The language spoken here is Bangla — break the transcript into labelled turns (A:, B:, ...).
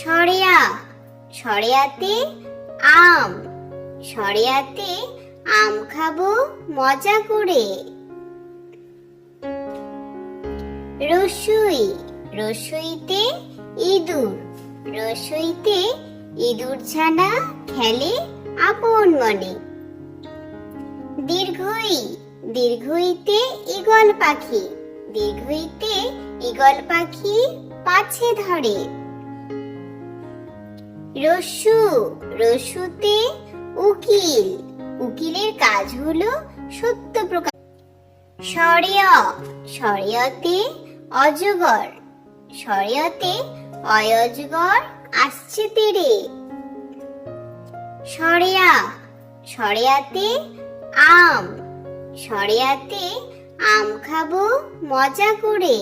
A: সরেয়া, সরেয়াতে আম, সরেয়াতে আম খাবো মজা করে। রসুই, রসুইতে ইঁদুর, রসুইতে ইঁদুর ছানা খেলে আপন মনে। দীর্ঘই, দীর্ঘইতে ঈগল পাখি, দীর্ঘইতে ঈগল পাখি পাছে ধরে। রস্যু, রস্যুতে উকিল, উকিলের কাজ হলো সত্য প্রকাশ। সরেয়, সরেয়তে অজগর, সরেয়তে অজগর আসছে তেড়ে। সরেয়া, সরেয়াতে আম, সরেয়াতে আম খাবো মজা করে।